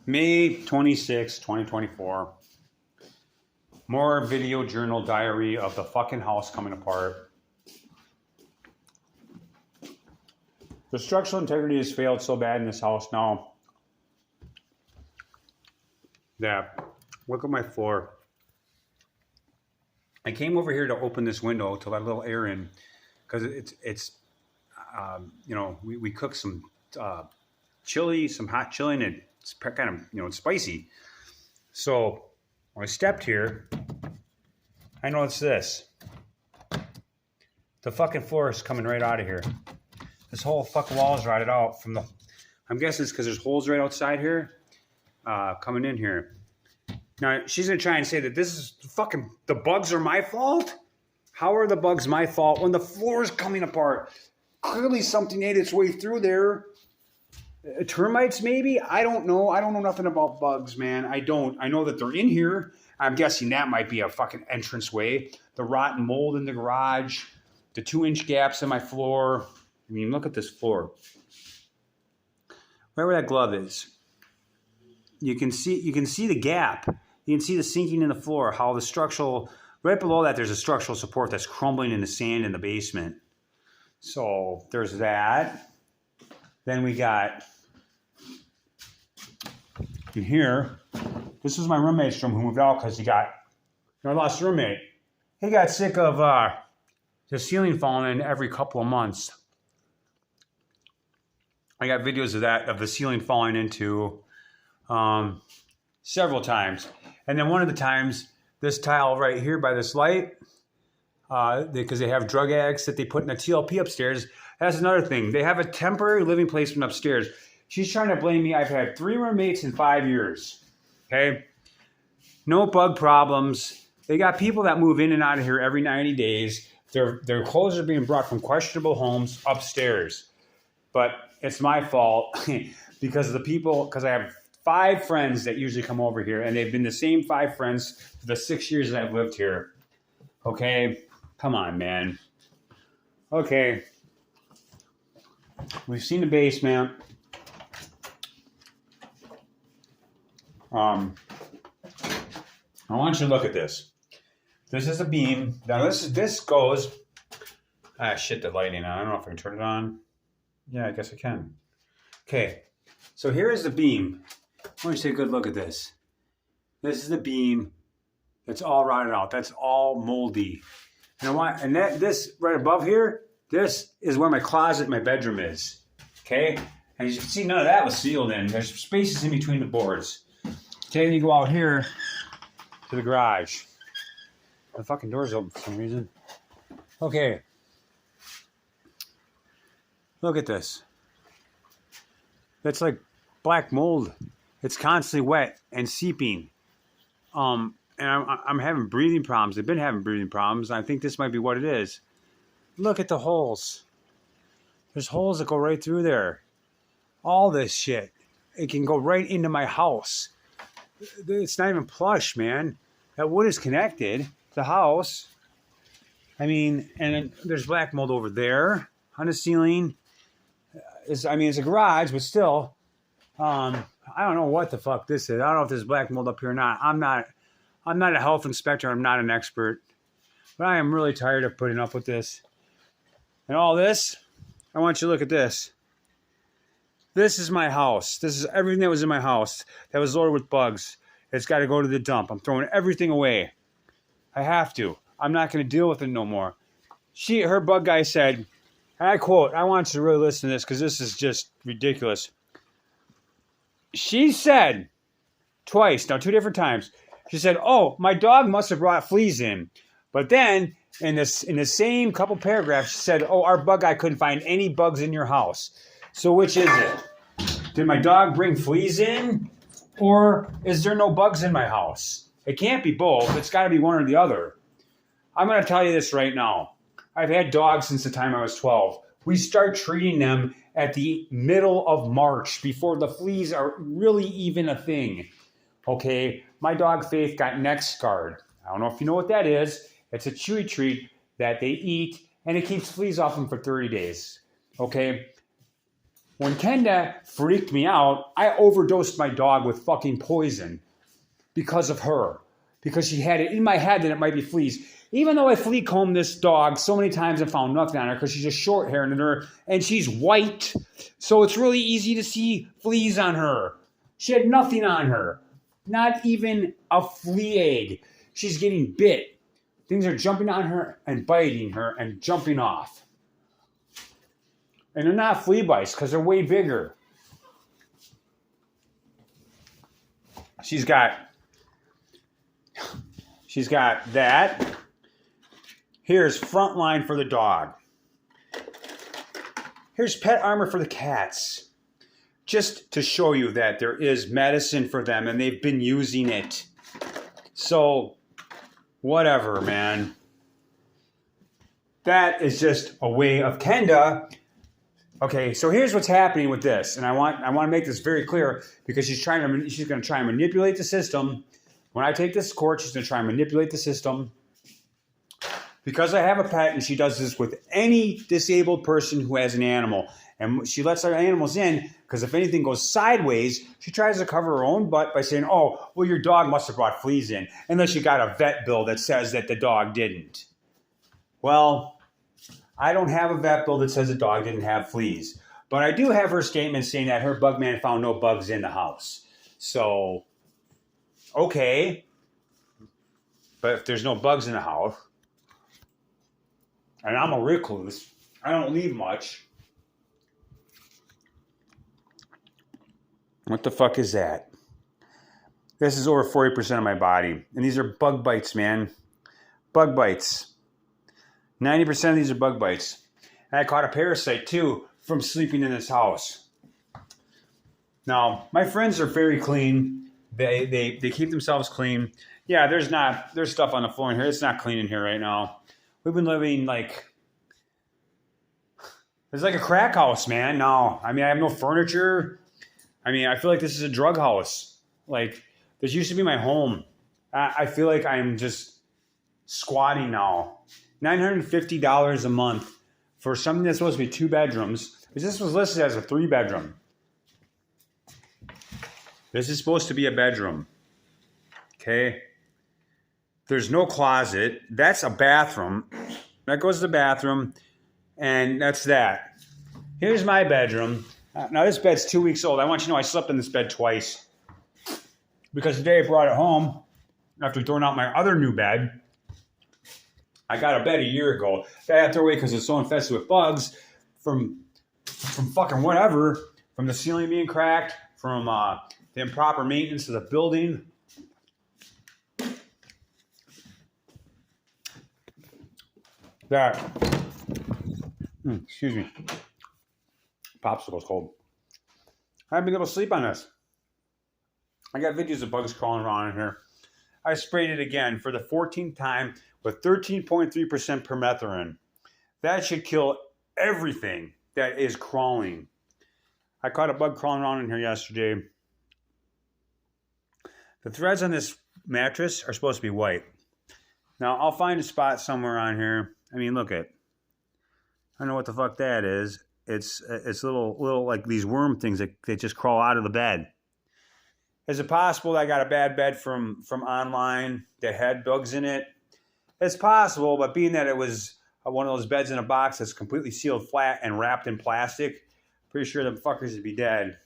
May 26, 2024. More video journal diary of the fucking house coming apart. The structural integrity has failed so bad in this house now that, look at my floor. I came over here to open this window to let a little air in because we cooked some chili, some hot chili, and it's kind of, it's spicy. So when I stepped here, I noticed this. The fucking floor is coming right out of here. This whole fucking wall is rotted out from the, I'm guessing it's because there's holes right outside here, coming in here. Now, she's going to try and say that this is fucking, the bugs are my fault? How are the bugs my fault when the floor is coming apart? Clearly something ate its way through there. Termites, maybe? I don't know. I don't know nothing about bugs, man. I don't. I know that they're in here. I'm guessing that might be a fucking entranceway. The rotten mold in the garage. The 2-inch gaps in my floor. I mean, look at this floor. Right where that glove is. You can see the gap. You can see the sinking in the floor. How the structural, right below that, there's a structural support that's crumbling in the sand in the basement. So there's that. Then we got in here. This was my roommate's room who moved out because I lost a roommate. He got sick of the ceiling falling in every couple of months. I got videos of that, of the ceiling falling into several times. And then one of the times, this tile right here by this light, because they have drug addicts that they put in a TLP upstairs. That's another thing. They have a temporary living placement upstairs. She's trying to blame me. I've had 3 roommates in 5 years. Okay? No bug problems. They got people that move in and out of here every 90 days. Their clothes are being brought from questionable homes upstairs. But it's my fault because I have 5 friends that usually come over here, and they've been the same 5 friends for the 6 years that I've lived here. Okay? Come on, man. Okay. We've seen the basement. I want you to look at this. This is a beam. Now this goes. Shit, the lighting. I don't know if I can turn it on. Yeah, I guess I can. Okay. So here is the beam. I want you to take a good look at this. This is the beam that's all rotted out. That's all moldy. And this right above here, this is where my closet, my bedroom is. Okay? And as you can see, none of that was sealed in. There's spaces in between the boards. Okay, then you go out here to the garage. The fucking door's open for some reason. Okay. Look at this. That's like black mold. It's constantly wet and seeping. And I'm having breathing problems. They've been having breathing problems. I think this might be what it is. Look at the holes. There's holes that go right through there. All this shit. It can go right into my house. It's not even plush, man. That wood is connected to the house. I mean, and then there's black mold over there on the ceiling. It's a garage, but still. I don't know what the fuck this is. I don't know if there's black mold up here or not. I'm not a health inspector. I'm not an expert. But I am really tired of putting up with this. And all this, I want you to look at this. This is my house. This is everything that was in my house that was loaded with bugs. It's got to go to the dump. I'm throwing everything away. I have to. I'm not going to deal with it no more. Her bug guy said, and I quote, I want you to really listen to this because this is just ridiculous. She said twice, now 2 different times, she said, oh, my dog must have brought fleas in. But then in the same couple paragraphs, she said, oh, our bug guy couldn't find any bugs in your house. So which is it? Did my dog bring fleas in? Or is there no bugs in my house? It can't be both. It's got to be one or the other. I'm going to tell you this right now. I've had dogs since the time I was 12. We start treating them at the middle of March before the fleas are really even a thing. Okay, my dog Faith got neck scarred. I don't know if you know what that is. It's a chewy treat that they eat, and it keeps fleas off them for 30 days. Okay, When Kenda freaked me out, I overdosed my dog with fucking poison because of her. Because she had it in my head that it might be fleas. Even though I flea combed this dog so many times and found nothing on her because she's just short hair and she's white. So it's really easy to see fleas on her. She had nothing on her. Not even a flea egg. She's getting bit. Things are jumping on her and biting her and jumping off. And they're not flea bites because they're way bigger. She's got that. Here's Frontline for the dog. Here's Pet Armor for the cats. Just to show you that there is medicine for them and they've been using it. So, whatever, man. That is just a way of Kenda. Okay, so here's what's happening with this, and I want to make this very clear because she's going to try and manipulate the system. When I take this to court, she's going to try and manipulate the system. Because I have a pet, and she does this with any disabled person who has an animal, and she lets our animals in because if anything goes sideways, she tries to cover her own butt by saying, "Oh, well, your dog must have brought fleas in," unless you got a vet bill that says that the dog didn't. Well, I don't have a vet bill that says the dog didn't have fleas. But I do have her statement saying that her bug man found no bugs in the house. So, okay. But if there's no bugs in the house, and I'm a recluse, I don't leave much. What the fuck is that? This is over 40% of my body. And these are bug bites, man. Bug bites. 90% of these are bug bites. And I caught a parasite too from sleeping in this house. Now, my friends are very clean. They keep themselves clean. Yeah, there's stuff on the floor in here. It's not clean in here right now. We've been living it's like a crack house, man. No, I mean, I have no furniture. I mean, I feel like this is a drug house. Like, this used to be my home. I feel like I'm just squatting now. $950 a month for something that's supposed to be 2 bedrooms. This was listed as a 3-bedroom. This is supposed to be a bedroom. Okay? There's no closet. That's a bathroom. That goes to the bathroom. And that's that. Here's my bedroom. Now this bed's 2 weeks old. I want you to know I slept in this bed twice. Because today I brought it home after throwing out my other new bed. I got a bed a year ago. I had to throw away because it's so infested with bugs from fucking whatever, from the ceiling being cracked, from the improper maintenance of the building. That, excuse me, popsicle's cold. I haven't been able to sleep on this. I got videos of bugs crawling around in here. I sprayed it again for the 14th time with 13.3% permethrin. That should kill everything that is crawling. I caught a bug crawling around in here yesterday. The threads on this mattress are supposed to be white. Now, I'll find a spot somewhere on here. I mean, look at. I don't know what the fuck that is. It's little like these worm things that just crawl out of the bed. Is it possible that I got a bad bed from online that had bugs in it? It's possible, but being that it was one of those beds in a box that's completely sealed flat and wrapped in plastic, pretty sure them fuckers would be dead.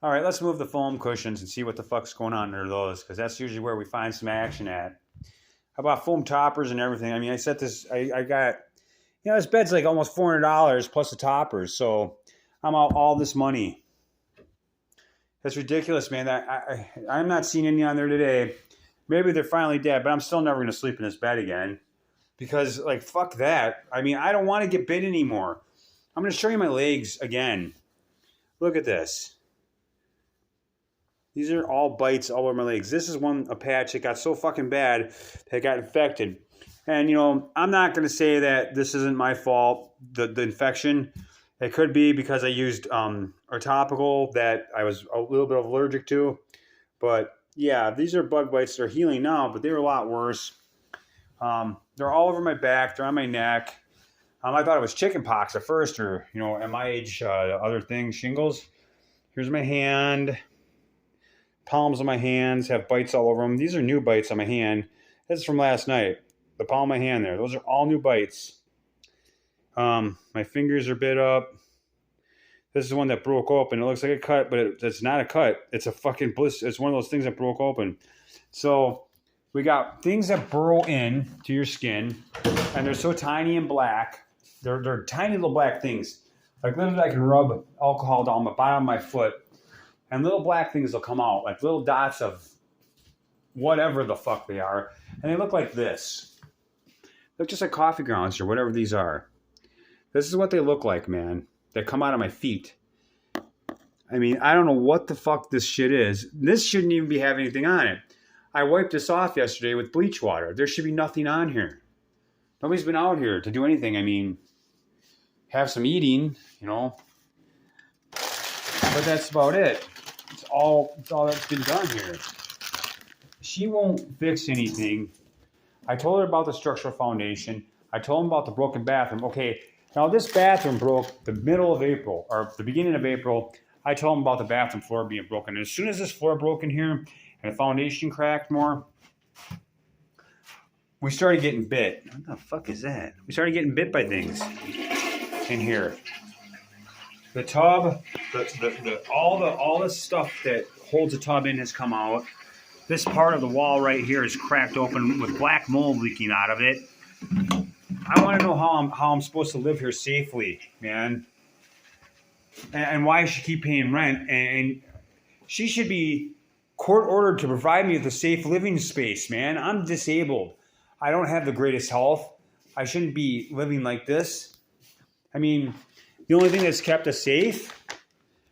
All right, let's move the foam cushions and see what the fuck's going on under those, because that's usually where we find some action at. How about foam toppers and everything? I mean, I set this, I got, this bed's like almost $400 plus the toppers, so I'm out all this money. That's ridiculous, man. I'm not seeing any on there today. Maybe they're finally dead, but I'm still never going to sleep in this bed again. Because, fuck that. I mean, I don't want to get bit anymore. I'm going to show you my legs again. Look at this. These are all bites all over my legs. This is a patch that got so fucking bad that it got infected. And, I'm not going to say that this isn't my fault, the infection. It could be because I used a topical that I was a little bit allergic to. But, yeah, these are bug bites. They're healing now, but they were a lot worse. They're all over my back. They're on my neck. I thought it was chicken pox at first, or MIH, other things, shingles. Here's my hand. Palms of my hands have bites all over them. These are new bites on my hand. This is from last night. The palm of my hand there. Those are all new bites. My fingers are bit up. This is one that broke open. It looks like a cut, but it's not a cut. It's a fucking blister. It's one of those things that broke open. So we got things that burrow in to your skin, and they're so tiny and black. They're tiny little black things. Like literally I can rub alcohol down the bottom of my foot, and little black things will come out, like little dots of whatever the fuck they are. And they look like this. They look just like coffee grounds or whatever these are. This is what they look like, man. They come out of my feet. I mean, I don't know what the fuck this shit is. This shouldn't even be having anything on it. I wiped this off yesterday with bleach water. There should be nothing on here. Nobody's been out here to do anything. I mean, have some eating, but that's about it. It's all that's been done here. She won't fix anything. I told her about the structural foundation. I told him about the broken bathroom. Okay, now this bathroom broke the middle of April, or the beginning of April. I told him about the bathroom floor being broken. And as soon as this floor broke in here and the foundation cracked more, we started getting bit. What the fuck is that? We started getting bit by things in here. The tub, all the stuff that holds the tub in has come out. This part of the wall right here is cracked open with black mold leaking out of it. I want to know how I'm supposed to live here safely, man. And why I should keep paying rent. And she should be court ordered to provide me with a safe living space, man. I'm disabled. I don't have the greatest health. I shouldn't be living like this. I mean, the only thing that's kept us safe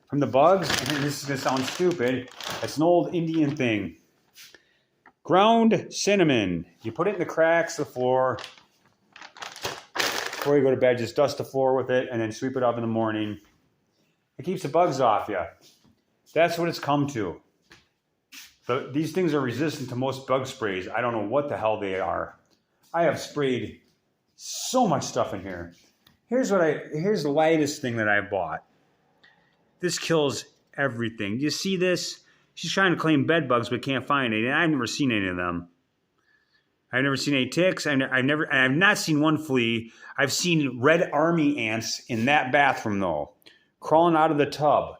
from the bugs, and this is going to sound stupid, it's an old Indian thing. Ground cinnamon. You put it in the cracks of the floor. Before you go to bed, just dust the floor with it and then sweep it up in the morning. It keeps the bugs off you. That's what it's come to. These things are resistant to most bug sprays. I don't know what the hell they are. I have sprayed so much stuff in here. Here's the lightest thing that I bought. This kills everything. You see this? She's trying to claim bed bugs but can't find any. I've never seen any of them. I've never seen any ticks. I've not seen one flea. I've seen red army ants in that bathroom though, crawling out of the tub.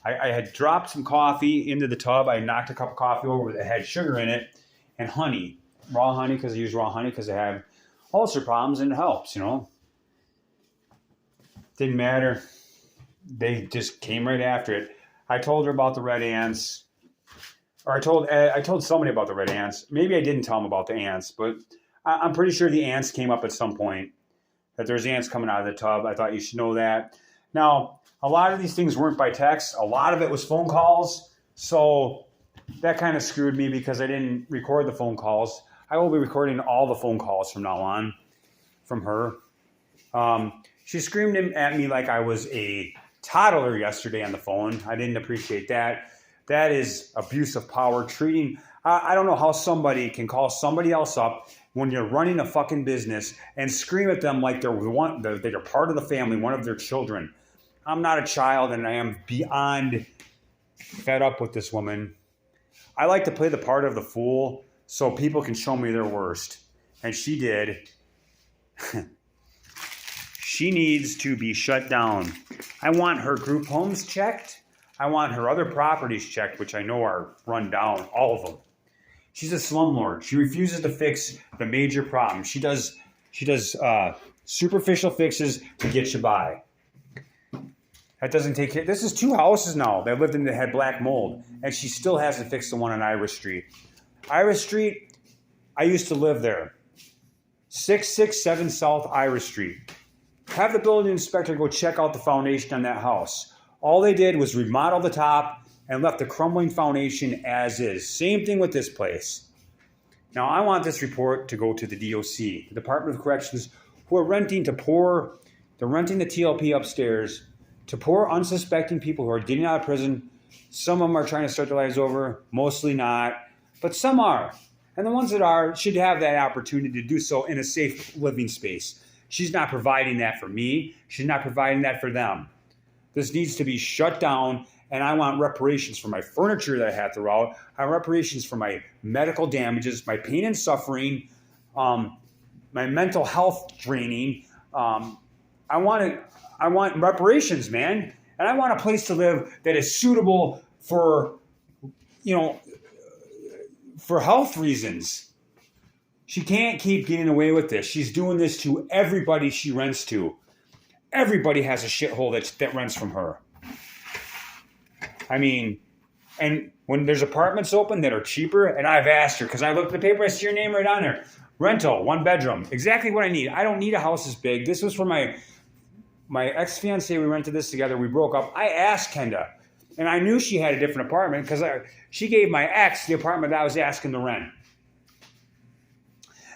I had dropped some coffee into the tub. I knocked a cup of coffee over that had sugar in it and honey, raw honey, because I use raw honey because I have ulcer problems and it helps, Didn't matter. They just came right after it. I told her about the red ants. Or I told somebody about the red ants. Maybe I didn't tell them about the ants, but I'm pretty sure the ants came up at some point. That there's ants coming out of the tub. I thought you should know that. Now, a lot of these things weren't by text. A lot of it was phone calls. So that kind of screwed me because I didn't record the phone calls. I will be recording all the phone calls from now on from her. She screamed at me like I was a toddler yesterday on the phone. I didn't appreciate that. That is abuse of power. I don't know how somebody can call somebody else up when you're running a fucking business and scream at them like they're part of the family, one of their children. I'm not a child, and I am beyond fed up with this woman. I like to play the part of the fool so people can show me their worst. And she did. She needs to be shut down. I want her group homes checked. I want her other properties checked, which I know are run down, all of them. She's a slumlord. She refuses to fix the major problems. She does superficial fixes to get you by. That doesn't take care. This is 2 houses now that lived in that had black mold, and she still hasn't fixed the one on Irish Street. Irish Street, I used to live there. 667 South Irish Street. Have the building inspector go check out the foundation on that house. All they did was remodel the top and left the crumbling foundation as is. Same thing with this place. Now, I want this report to go to the DOC, the Department of Corrections, who are renting the TLP upstairs to poor, unsuspecting people who are getting out of prison. Some of them are trying to start their lives over, mostly not, but some are. And the ones that are should have that opportunity to do so in a safe living space. She's not providing that for me. She's not providing that for them. This needs to be shut down, and I want reparations for my furniture that I had throughout. I want reparations for my medical damages, my pain and suffering, my mental health draining. I want reparations, man, and I want a place to live that is suitable for, for health reasons. She can't keep getting away with this. She's doing this to everybody she rents to. Everybody has a shithole that rents from her. I mean, and when there's apartments open that are cheaper, and I've asked her, because I looked at the paper, I see your name right on there. Rental, 1 bedroom. Exactly what I need. I don't need a house this big. This was for my ex-fiancée. We rented this together. We broke up. I asked Kenda, and I knew she had a different apartment because she gave my ex the apartment that I was asking to rent.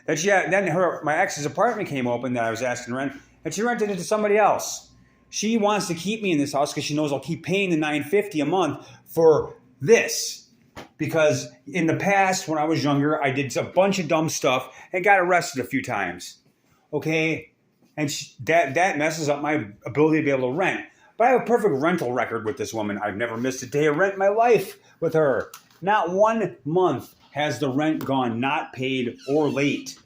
My ex's apartment came open that I was asking to rent, and she rented it to somebody else. She wants to keep me in this house because she knows I'll keep paying the $950 a month for this. Because in the past, when I was younger, I did a bunch of dumb stuff and got arrested a few times. Okay? And that messes up my ability to be able to rent. But I have a perfect rental record with this woman. I've never missed a day of rent in my life with her. Not 1 month has the rent gone not paid or late.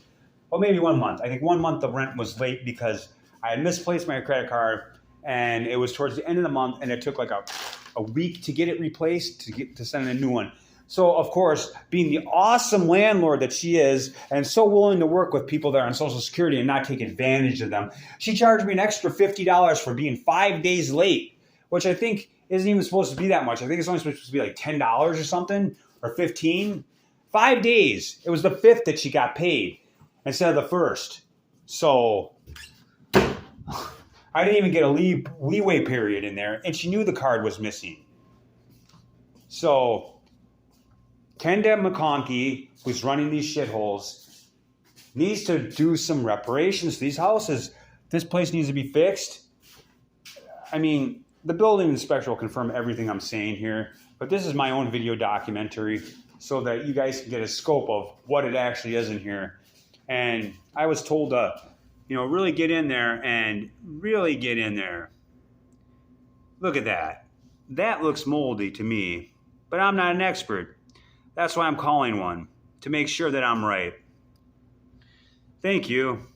Well, maybe 1 month. I think 1 month the rent was late because I had misplaced my credit card, and it was towards the end of the month, and it took like a week to get it replaced, to send a new one. So, of course, being the awesome landlord that she is and so willing to work with people that are on Social Security and not take advantage of them, she charged me an extra $50 for being 5 days late, which I think isn't even supposed to be that much. I think it's only supposed to be like $10 or something, or $15. 5 days. It was the 5th that she got paid instead of the 1st. So I didn't even get a leeway period in there, and she knew the card was missing. So Kenda McConkey, who's running these shitholes, needs to do some reparations to these houses. This place needs to be fixed. I mean, the building inspector will confirm everything I'm saying here, but this is my own video documentary so that you guys can get a scope of what it actually is in here. And I was told to, really get in there and really get in there. Look at that. That looks moldy to me, but I'm not an expert. That's why I'm calling one, to make sure that I'm right. Thank you.